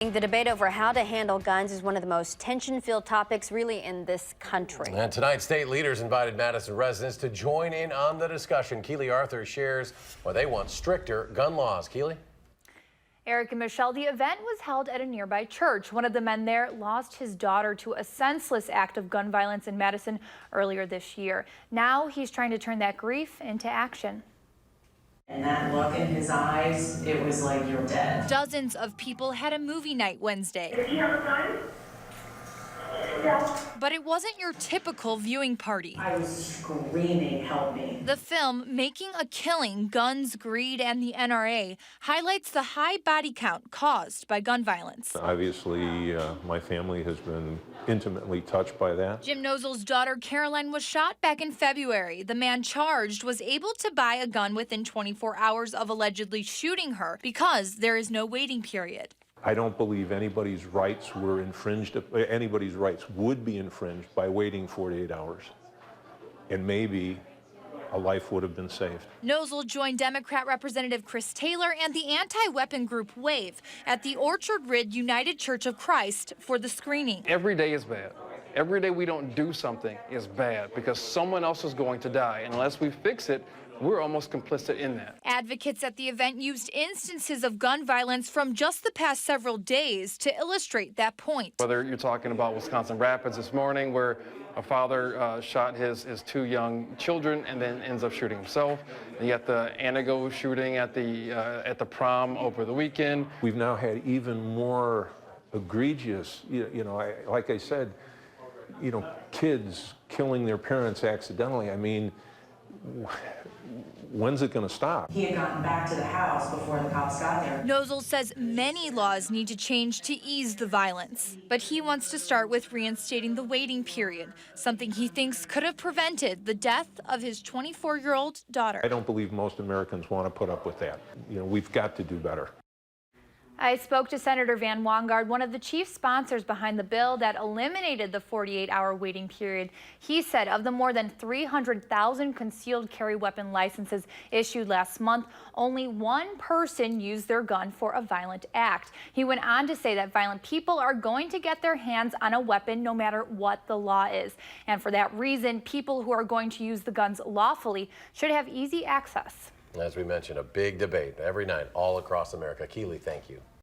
The debate over how to handle guns is one of the most tension-filled topics really in this country. And tonight, state leaders invited Madison residents to join in on the discussion. Keely Arthur shares why they want stricter gun laws. Keely? Eric and Michelle, the event was held at a nearby church. One of the men there lost his daughter to a senseless act of gun violence in Madison earlier this year. Now he's trying to turn that grief into action. And that look in his eyes, it was like, you're dead. Dozens of people had a movie night Wednesday. Did you have a gun? Yeah. But it wasn't your typical viewing party. I was screaming, help me. The film, Making a Killing, Guns, Greed, and the NRA, highlights the high body count caused by gun violence. Obviously, my family has been intimately touched by that. Jim Nozel's daughter, Caroline, was shot back in February. The man charged was able to buy a gun within 24 hours of allegedly shooting her because there is no waiting period. I don't believe anybody's rights were infringed, anybody's rights would be infringed by waiting 48 hours. And maybe a life would have been saved. Nozel joined Democrat Representative Chris Taylor and the anti-weapon group WAVE at the Orchard Ridge United Church of Christ for the screening. Every day is bad. Every day we don't do something is bad because someone else is going to die. And unless we fix it, we're almost complicit in that. Advocates at the event used instances of gun violence from just the past several days to illustrate that point. Whether you're talking about Wisconsin Rapids this morning, where a father shot his two young children and then ends up shooting himself. And yet the Anago shooting at the prom over the weekend. We've now had even more egregious, like I said, kids killing their parents accidentally. I mean, when's it going to stop? He had gotten back to the house before the cops got there. Nozel says many laws need to change to ease the violence, but he wants to start with reinstating the waiting period, something he thinks could have prevented the death of his 24-year-old daughter. I don't believe most Americans want to put up with that. We've got to do better. I spoke to Senator Van Wongard, one of the chief sponsors behind the bill that eliminated the 48-hour waiting period. He said of the more than 300,000 concealed carry weapon licenses issued last month, only one person used their gun for a violent act. He went on to say that violent people are going to get their hands on a weapon no matter what the law is. And for that reason, people who are going to use the guns lawfully should have easy access. As we mentioned, a big debate every night all across America. Keely, thank you.